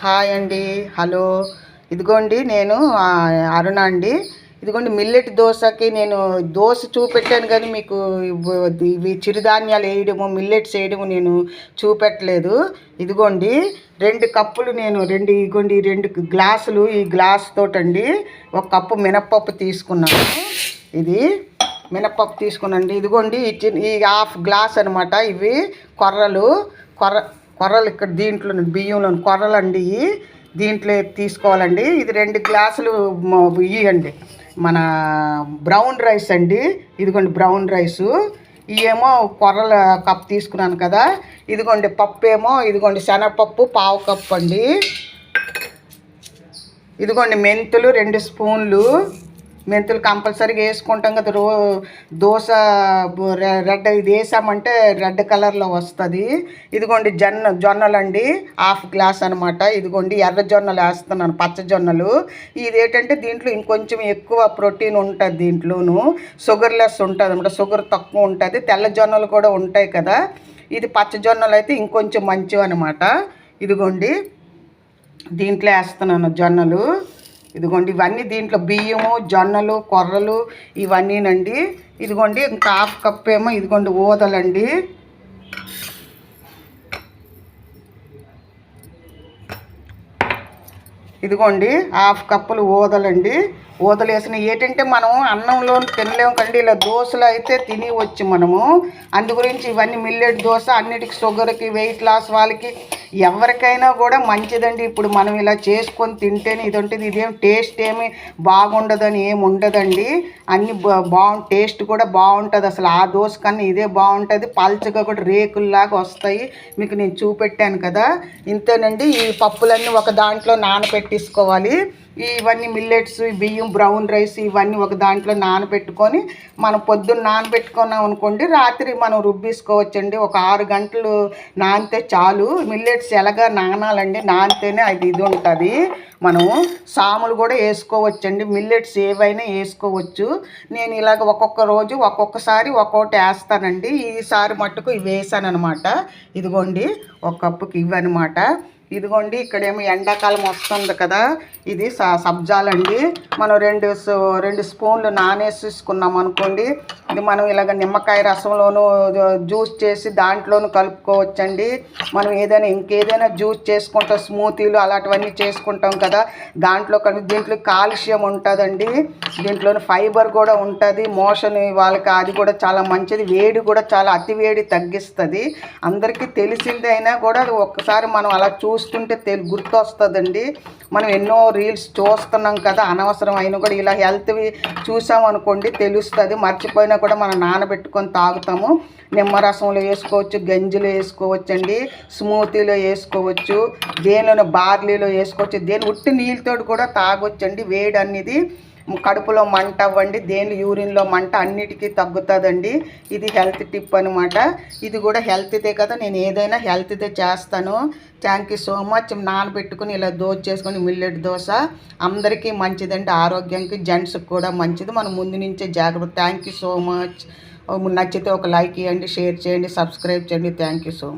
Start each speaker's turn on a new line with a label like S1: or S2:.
S1: Hi అండి, hello. ఇదిగోండి నేను అరుణ అండి. ఇదిగోండి మిల్లెట్ దోశకి నేను దోశ చూపెట్టాను కానీ మీకు ఇవి చిరుధాన్యాలు వేయడము మిల్లెట్స్ వేయడము నేను చూపెట్టలేదు. ఇదిగోండి 2 కప్పులు నేను ఇదిగోండి 2 గ్లాసులు ఈ గ్లాస్ తోటండి 1 కప్పు మినప్పప్పు తీసుకున్నాను. ఇది మినప్పప్పు తీసుకున్నాండి. ఇదిగోండి ఈ హాఫ్ గ్లాస్ అనమాట. ఇవి కొర్రలు ఇక్కడ దీంట్లో బియ్యంలో కొర్రలండి. దీంట్లో తీసుకోవాలండి. ఇది 2 గ్లాసులు ఇవ్వండి మన బ్రౌన్ రైస్ అండి. ఇదిగోండి బ్రౌన్ రైసు. ఇవేమో కొర్రల కప్ తీసుకున్నాను కదా. ఇదిగోండి పప్పు ఏమో ఇదిగోండి శనగపప్పు 1/2 కప్పు అండి. ఇదిగోండి మెంతులు 2 స్పూన్లు. మెంతులు కంపల్సరీగా వేసుకుంటాం కదా. దోశ రెడ్ ఇది వేసామంటే రెడ్ కలర్లో వస్తుంది. ఇదిగోండి జొన్నలండి 1/2 గ్లాస్ అనమాట. ఇదిగోండి ఎర్ర జొన్నలు వేస్తున్నాను, పచ్చ జొన్నలు. ఇది ఏంటంటే దీంట్లో ఇంకొంచెం ఎక్కువ ప్రోటీన్ ఉంటుంది. దీంట్లోనూ షుగర్లెస్ ఉంటుంది అనమాట, షుగర్ తక్కువ ఉంటుంది. తెల్ల జొన్నలు కూడా ఉంటాయి కదా. ఇది పచ్చ జొన్నలు అయితే ఇంకొంచెం మంచివి అనమాట. ఇదిగోండి దీంట్లో వేస్తున్నాను జొన్నలు. ఇదిగోండి ఇవన్నీ దీంట్లో బియ్యము జొన్నలు కొర్రలు ఇవన్నీనండి. ఇదిగోండి ఇంకా 1/2 కప్పు ఏమో ఇదిగోండి ఊదలండి. ఇదిగోండి 1/2 కప్పులు ఊదలండి. ఊదలు వేసిన ఏంటంటే మనం అన్నంలో తినలేము కండి, ఇలా దోశలు అయితే తినవచ్చు మనము. అందు గురించి ఇవన్నీ మిల్లెట్ దోశ అన్నిటికి షుగర్కి వెయిట్ లాస్ వాళ్ళకి ఎవరికైనా కూడా మంచిదండి. ఇప్పుడు మనం ఇలా చేసుకొని తింటేనే ఇది ఉంటుంది. ఇదేం టేస్ట్ ఏమి బాగుండదని ఏమి ఉండదండి. అన్ని టేస్ట్ కూడా బాగుంటుంది. అసలు ఆ దోశ కన్నా ఇదే బాగుంటుంది. పల్చగా కూడా రేకుల్లాగా వస్తాయి. మీకు నేను చూపెట్టాను కదా. ఇంతేనండి. ఈ పప్పులన్నీ ఒక దాంట్లో నానబెట్టేసుకోవాలి. ఇవన్నీ మిల్లెట్స్ బియ్యం బ్రౌన్ రైస్ ఇవన్నీ ఒక దాంట్లో నానబెట్టుకొని మనం పొద్దున్న నానబెట్టుకున్నాం అనుకోండి, రాత్రి మనం రుబ్బేసుకోవచ్చండి. ఒక 6 గంటలు నానితే చాలు. మిల్లెట్స్ ఎలాగా నానాలండి, నానితేనే ఇది ఉంటుంది. మనము సాములు కూడా వేసుకోవచ్చండి. మిల్లెట్స్ ఏవైనా వేసుకోవచ్చు. నేను ఇలాగ ఒక్కొక్క రోజు ఒక్కొక్కసారి ఒక్కొక్కటి వేస్తానండి. ఈసారి మట్టుకు ఇవి వేసాను అనమాట. ఇదిగోండి 1 కప్పుకి ఇవి అనమాట. ఇదిగోండి ఇక్కడేమో ఎండాకాలం వస్తుంది కదా. ఇది సబ్జాలండి. మనం 2 స్పూన్లు నానేసుకున్నాం అనుకోండి. ఇది మనం ఇలాగ నిమ్మకాయ రసంలోనూ జ్యూస్ చేసి దాంట్లోనూ కలుపుకోవచ్చండి. మనం ఇంకేదైనా జ్యూస్ చేసుకుంటాం, స్మూతీలు అలాంటివన్నీ చేసుకుంటాం కదా. దీంట్లో కాల్షియం ఉంటుందండి. దీంట్లోని ఫైబర్ కూడా ఉంటుంది. మోషన్ వాళ్ళకి అది కూడా చాలా మంచిది. వేడి కూడా చాలా అతి వేడి తగ్గిస్తుంది. అందరికీ తెలిసిందే అయినా కూడా అది ఒక్కసారి మనం అలా చూస్తుంటే గుర్తొస్తుందండి. మనం ఎన్నో రీల్స్ చూస్తున్నాం కదా, అనవసరం అయినా కూడా ఇలా హెల్త్వి చూసామనుకోండి తెలుస్తుంది. మర్చిపోయినా కూడా మనం నానబెట్టుకొని తాగుతాము. నిమ్మరసంలో వేసుకోవచ్చు, గంజిలో వేసుకోవచ్చు అండి, స్మూతీలో వేసుకోవచ్చు, దేనిలోనూ బార్లీలో వేసుకోవచ్చు. ఉట్టి నీళ్ళతో కూడా తాగొచ్చండి. వేడి అనేది కడుపులో మంట అవ్వండి, యూరిన్లో మంట అన్నిటికీ తగ్గుతుందండి. ఇది హెల్త్ టిప్ అనమాట. ఇది కూడా హెల్త్దే కదా, నేను ఏదైనా హెల్త్దే చేస్తాను. Thank you so much. నానబెట్టుకుని ఇలా దోశ చేసుకొని మిల్లెట్ దోశ అందరికీ మంచిదండి. ఆరోగ్యానికి జెంట్స్కి కూడా మంచిది. మనం ముందు నుంచే జాగ్రత్త. Thank you so much. నచ్చితే ఒక లైక్ ఇవ్వండి, షేర్ చేయండి, సబ్స్క్రైబ్ చేయండి. Thank you so much.